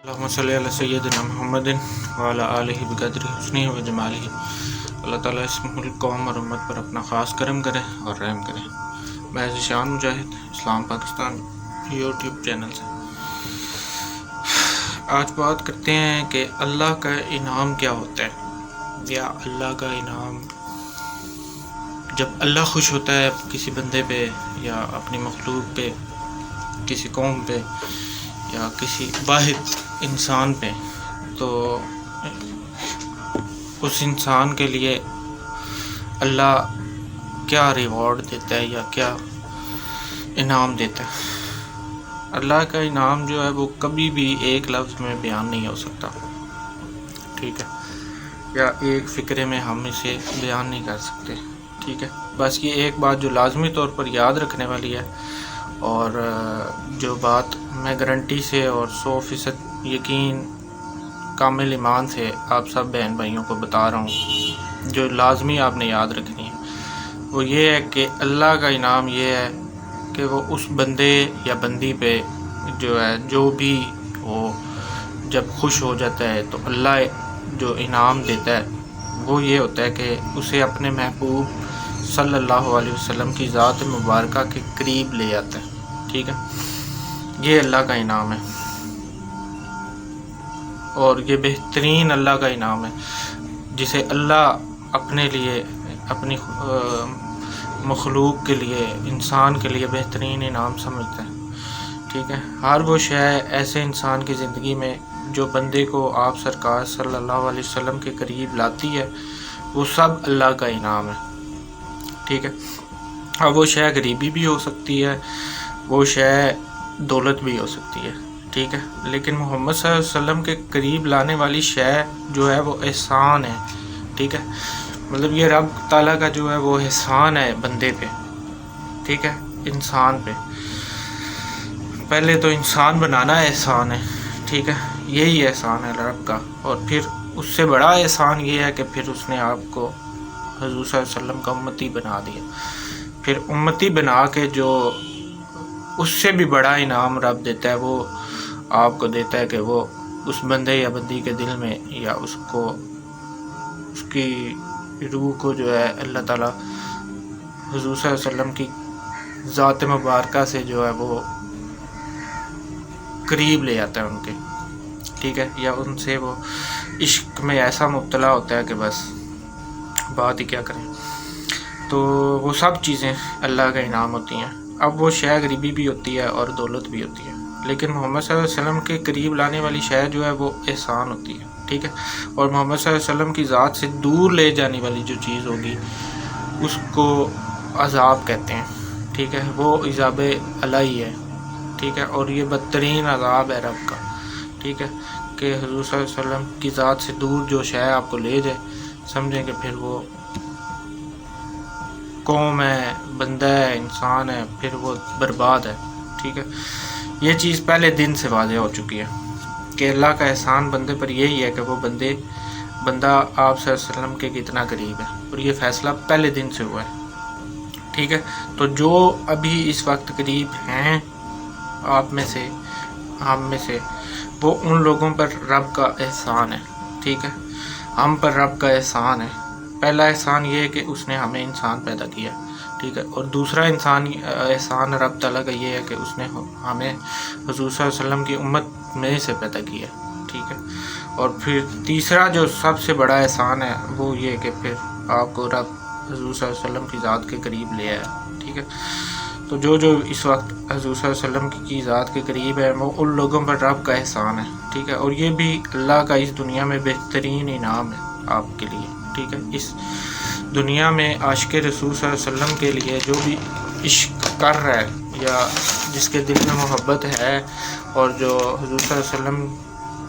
اللہم صلی علی سیدنا محمد وعلی آلہ بقدر حسنہ و جمالہ۔ اللہ تعالیٰ اس ملک قوم اور امت پر اپنا خاص کرم کرے اور رحم کرے۔ میں ذیشان مجاہد اسلام پاکستان یوٹیوب چینل سے آج بات کرتے ہیں کہ اللہ کا انعام کیا ہوتا ہے، یا اللہ کا انعام جب اللہ خوش ہوتا ہے کسی بندے پہ یا اپنی مخلوق پہ، کسی قوم پہ یا کسی واحد انسان پہ، تو اس انسان کے لیے اللہ کیا ریوارڈ دیتا ہے یا کیا انعام دیتا ہے۔ اللہ کا انعام جو ہے وہ کبھی بھی ایک لفظ میں بیان نہیں ہو سکتا، ٹھیک ہے، یا ایک فقرے میں ہم اسے بیان نہیں کر سکتے، ٹھیک ہے۔ بس یہ ایک بات جو لازمی طور پر یاد رکھنے والی ہے، اور جو بات میں گارنٹی سے اور 100% یقین کامل ایمان سے آپ سب بہن بھائیوں کو بتا رہا ہوں، جو لازمی آپ نے یاد رکھنی ہے، وہ یہ ہے کہ اللہ کا انعام یہ ہے کہ وہ اس بندے یا بندی پہ جو ہے، جو بھی وہ جب خوش ہو جاتا ہے تو اللہ جو انعام دیتا ہے وہ یہ ہوتا ہے کہ اسے اپنے محبوب صلی اللہ علیہ وسلم کی ذات مبارکہ کے قریب لے آتا ہے، ٹھیک ہے۔ یہ اللہ کا انعام ہے، اور یہ بہترین اللہ کا انعام ہے جسے اللہ اپنے لیے، اپنی مخلوق کے لیے، انسان کے لیے بہترین انعام سمجھتا ہے، ٹھیک ہے۔ ہر وہ شے ایسے انسان کی زندگی میں جو بندے کو آپ سرکار صلی اللہ علیہ وسلم کے قریب لاتی ہے، وہ سب اللہ کا انعام ہے، ٹھیک ہے۔ اب وہ شے غریبی بھی ہو سکتی ہے، وہ شے دولت بھی ہو سکتی ہے، ٹھیک ہے، لیکن محمد صلی اللہ علیہ وسلم کے قریب لانے والی شے جو ہے وہ احسان ہے، ٹھیک ہے۔ مطلب یہ رب تعالیٰ کا جو ہے وہ احسان ہے بندے پہ، ٹھیک ہے، انسان پہ۔ پہلے تو انسان بنانا احسان ہے، ٹھیک ہے، یہی احسان ہے رب کا، اور پھر اس سے بڑا احسان یہ ہے کہ پھر اس نے آپ کو حضور صلی اللہ علیہ وسلم کا امتی بنا دیا۔ پھر امتی بنا کے جو اس سے بھی بڑا انعام رب دیتا ہے، وہ آپ کو دیتا ہے کہ وہ اس بندے یا بندی کے دل میں، یا اس کو، اس کی روح کو جو ہے اللہ تعالیٰ حضور صلی اللہ علیہ وسلم کی ذات مبارکہ سے جو ہے وہ قریب لے آتا ہے ان کے، ٹھیک ہے، یا ان سے وہ عشق میں ایسا مبتلا ہوتا ہے کہ بس بات ہی کیا کریں۔ تو وہ سب چیزیں اللہ کا انعام ہوتی ہیں۔ اب وہ شے غریبی بھی ہوتی ہے اور دولت بھی ہوتی ہے، لیکن محمد صلی اللہ علیہ وسلم کے قریب لانے والی شے جو ہے وہ احسان ہوتی ہے، ٹھیک ہے۔ اور محمد صلی اللہ علیہ وسلم کی ذات سے دور لے جانے والی جو چیز ہوگی اس کو عذاب کہتے ہیں، ٹھیک ہے، وہ عذاب الہی ہے، ٹھیک ہے، اور یہ بدترین عذاب ہے رب کا، ٹھیک ہے، کہ حضور صلی اللہ علیہ وسلم کی ذات سے دور جو شے آپ کو لے جائے، سمجھیں کہ پھر وہ قوم ہے، بندہ ہے، انسان ہے، پھر وہ برباد ہے، ٹھیک ہے۔ یہ چیز پہلے دن سے واضح ہو چکی ہے کہ اللہ کا احسان بندے پر یہی ہے کہ وہ بندہ آپ صلی اللہ علیہ وسلم کے کتنا قریب ہے، اور یہ فیصلہ پہلے دن سے ہوا ہے، ٹھیک ہے۔ تو جو ابھی اس وقت قریب ہیں آپ میں سے، ہم میں سے، وہ ان لوگوں پر رب کا احسان ہے، ٹھیک ہے، ہم پر رب کا احسان ہے۔ پہلا احسان یہ ہے کہ اس نے ہمیں انسان پیدا کیا، ٹھیک ہے، اور دوسرا احسان رب تعالیٰ کا یہ ہے کہ اس نے ہمیں حضور صلی اللہ علیہ وسلم کی امت میں سے پیدا کیا، ٹھیک ہے، اور پھر تیسرا جو سب سے بڑا احسان ہے وہ یہ کہ پھر آپ کو رب حضور صلی اللہ علیہ وسلم کی ذات کے قریب لے آیا، ٹھیک ہے۔ تو جو اس وقت حضور صلی اللہ علیہ وسلم کی ذات کے قریب ہے، وہ ان لوگوں پر رب کا احسان ہے، ٹھیک ہے، اور یہ بھی اللہ کا اس دنیا میں بہترین انعام ہے آپ کے لیے، ٹھیک ہے۔ اس دنیا میں عاشق رسول صلی اللہ علیہ وسلم کے لیے جو بھی عشق کر رہا ہے، یا جس کے دل میں محبت ہے، اور جو حضور صلی اللہ علیہ وسلم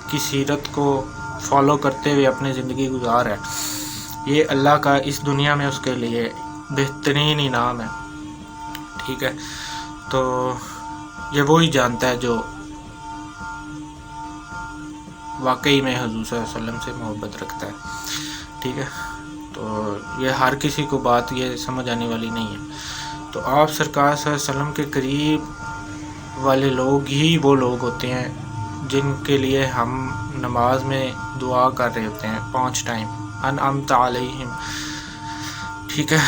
کی سیرت کو فالو کرتے ہوئے اپنی زندگی گزار ہے، یہ اللہ کا اس دنیا میں اس کے لیے بہترین انعام ہے، ٹھیک ہے۔ تو یہ وہی جانتا ہے جو واقعی میں حضور صلی اللہ علیہ وسلم سے محبت رکھتا ہے، ٹھیک ہے۔ تو یہ ہر کسی کو بات یہ سمجھ آنے والی نہیں ہے۔ تو آپ سرکار صلی اللہ علیہ وسلم کے قریب والے لوگ ہی وہ لوگ ہوتے ہیں جن کے لیے ہم نماز میں دعا کر رہے ہوتے ہیں 5 ٹائم، انعمت علیہم، ٹھیک ہے،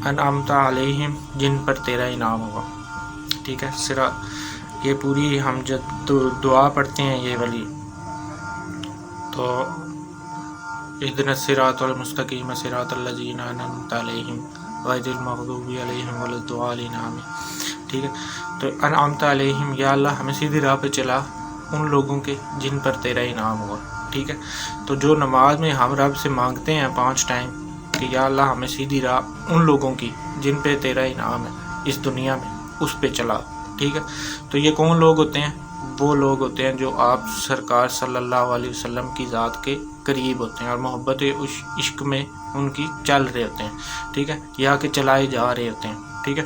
انعمت علیہم، جن پر تیرا انعام ہوگا، ٹھیک ہے، یہ پوری ہم جب دعا پڑھتے ہیں یہ والی، تو اہدنا الصراط المستقیم صراط الذین انعمت علیہم غیر المغضوب علیہم ولا الضالین، ٹھیک ہے، تو انعمت علیہم، یا اللہ ہمیں سیدھی راہ پہ چلا ان لوگوں کے جن پر تیرا انعام ہوا، ٹھیک ہے۔ تو جو نماز میں ہم رب سے مانگتے ہیں 5 ٹائم کہ یا اللہ ہمیں سیدھی راہ ان لوگوں کی جن پہ تیرا انعام ہے اس دنیا میں، اس پہ چلا، ٹھیک ہے۔ تو یہ کون لوگ ہوتے ہیں؟ وہ لوگ ہوتے ہیں جو آپ سرکار صلی اللہ علیہ وسلم کی ذات کے قریب ہوتے ہیں اور محبت عشق میں ان کی چل رہے ہوتے ہیں، ٹھیک ہے، یا کہ چلائے جا رہے ہوتے ہیں، ٹھیک ہے۔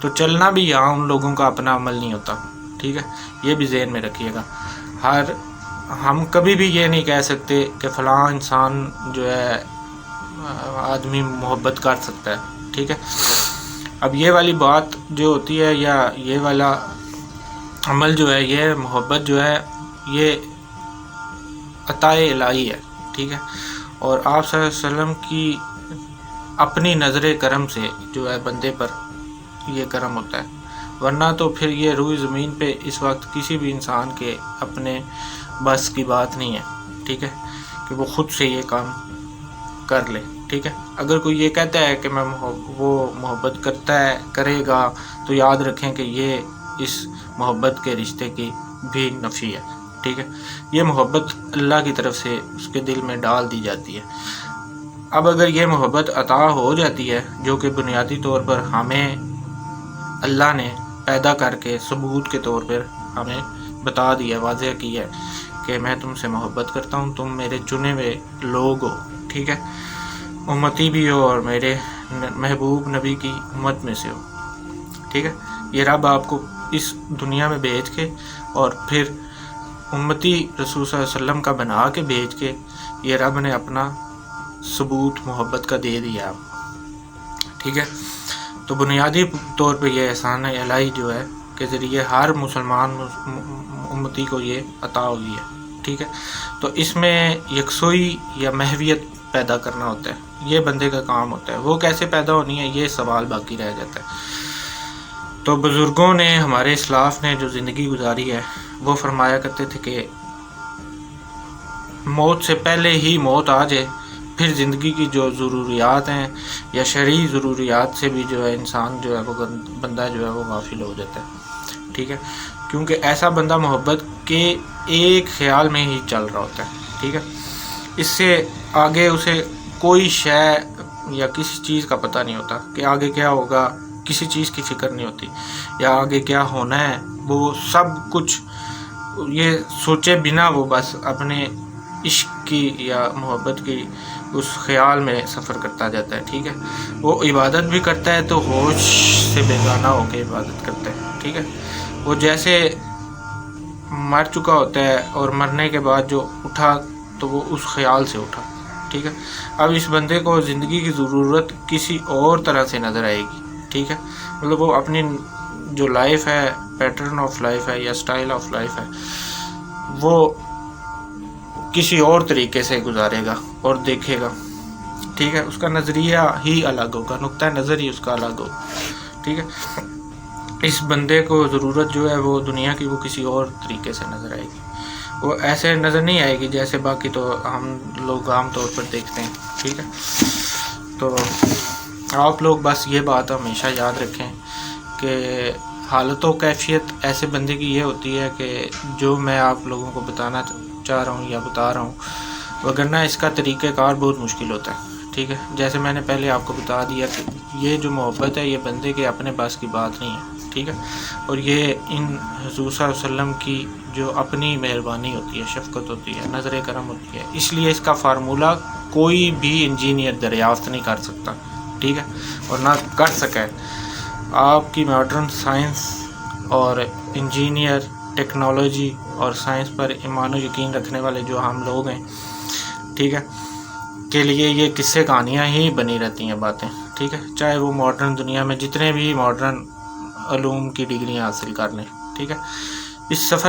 تو چلنا بھی یہاں ان لوگوں کا اپنا عمل نہیں ہوتا، ٹھیک ہے، یہ بھی ذہن میں رکھیے گا۔ ہم کبھی بھی یہ نہیں کہہ سکتے کہ فلاں انسان جو ہے آدمی محبت کر سکتا ہے، ٹھیک ہے۔ اب یہ والی بات جو ہوتی ہے یا یہ والا عمل جو ہے، یہ محبت جو ہے یہ عطا الہی ہے، ٹھیک ہے، اور آپ صلی اللہ علیہ وسلم کی اپنی نظر کرم سے جو ہے بندے پر یہ کرم ہوتا ہے، ورنہ تو پھر یہ روئے زمین پہ اس وقت کسی بھی انسان کے اپنے بس کی بات نہیں ہے، ٹھیک ہے، کہ وہ خود سے یہ کام کر لے، ٹھیک ہے۔ اگر کوئی یہ کہتا ہے کہ میں وہ محبت کرے گا تو یاد رکھیں کہ یہ اس محبت کے رشتے کی بھی نفی ہے، ٹھیک ہے۔ یہ محبت اللہ کی طرف سے اس کے دل میں ڈال دی جاتی ہے۔ اب اگر یہ محبت عطا ہو جاتی ہے جو کہ بنیادی طور پر ہمیں اللہ نے پیدا کر کے ثبوت کے طور پر ہمیں بتا دیا، واضح کیا ہے کہ میں تم سے محبت کرتا ہوں، تم میرے چنے ہوئے لوگ ہو، ٹھیک ہے، امتی بھی ہو اور میرے محبوب نبی کی امت میں سے ہو، ٹھیک ہے۔ یہ رب آپ کو اس دنیا میں بھیج کے اور پھر امتی رسول صلی اللہ علیہ وسلم کا بنا کے بھیج کے یہ رب نے اپنا ثبوت محبت کا دے دیا آپ کو، ٹھیک ہے۔ تو بنیادی طور پہ یہ احسان الہی جو ہے کے ذریعے ہر مسلمان امتی کو یہ عطا ہوئی ہے، ٹھیک ہے۔ تو اس میں یکسوئی یا محویت پیدا کرنا ہوتا ہے، یہ بندے کا کام ہوتا ہے۔ وہ کیسے پیدا ہونی ہے یہ سوال باقی رہ جاتا ہے۔ تو بزرگوں نے، ہمارے اسلاف نے جو زندگی گزاری ہے وہ فرمایا کرتے تھے کہ موت سے پہلے ہی موت آ جائے، پھر زندگی کی جو ضروریات ہیں یا شرعی ضروریات سے بھی جو ہے انسان جو ہے وہ بندہ جو ہے وہ غافل ہو جاتا ہے، ٹھیک ہے، کیونکہ ایسا بندہ محبت کے ایک خیال میں ہی چل رہا ہوتا ہے، ٹھیک ہے۔ اس سے آگے اسے کوئی شے یا کسی چیز کا پتہ نہیں ہوتا کہ آگے کیا ہوگا، کسی چیز کی فکر نہیں ہوتی یا آگے کیا ہونا ہے، وہ سب کچھ یہ سوچے بنا وہ بس اپنے عشق کی یا محبت کی اس خیال میں سفر کرتا جاتا ہے، ٹھیک ہے۔ وہ عبادت بھی کرتا ہے تو ہوش سے بیگانہ ہو کے عبادت کرتا ہے، ٹھیک ہے۔ وہ جیسے مر چکا ہوتا ہے اور مرنے کے بعد جو اٹھا تو وہ اس خیال سے اٹھا، ٹھیک ہے۔ اب اس بندے کو زندگی کی ضرورت کسی اور طرح سے نظر آئے گی، ٹھیک ہے، مطلب وہ اپنی جو لائف ہے، پیٹرن آف لائف ہے یا سٹائل آف لائف ہے، وہ کسی اور طریقے سے گزارے گا اور دیکھے گا، ٹھیک ہے۔ اس کا نظریہ ہی الگ ہوگا، نقطہ نظر ہی اس کا الگ ہوگا، ٹھیک ہے۔ اس بندے کو ضرورت جو ہے وہ دنیا کی وہ کسی اور طریقے سے نظر آئے گی، وہ ایسے نظر نہیں آئے گی جیسے باقی تو ہم لوگ عام طور پر دیکھتے ہیں، ٹھیک ہے۔ تو آپ لوگ بس یہ بات ہمیشہ یاد رکھیں کہ حالت و کیفیت ایسے بندے کی یہ ہوتی ہے کہ جو میں آپ لوگوں کو بتانا چاہ رہا ہوں یا بتا رہا ہوں، وگرنہ اس کا طریقہ کار بہت مشکل ہوتا ہے، ٹھیک ہے۔ جیسے میں نے پہلے آپ کو بتا دیا کہ یہ جو محبت ہے یہ بندے کے اپنے پاس کی بات نہیں ہے، ٹھیک ہے، اور یہ ان حضور صلی اللہ علیہ وسلم کی جو اپنی مہربانی ہوتی ہے، شفقت ہوتی ہے، نظر کرم ہوتی ہے، اس لیے اس کا فارمولہ کوئی بھی انجینئر دریافت نہیں کر سکتا، ٹھیک ہے، اور نہ کر سکے۔ آپ کی ماڈرن سائنس اور انجینئر، ٹیکنالوجی اور سائنس پر ایمان و یقین رکھنے والے جو ہم لوگ ہیں، ٹھیک ہے، کے لیے یہ قصے کہانیاں ہی بنی رہتی ہیں باتیں، ٹھیک ہے، چاہے وہ ماڈرن دنیا میں جتنے بھی ماڈرن علوم کی ڈگریاں حاصل کر لیں، ٹھیک ہے۔ اس سفر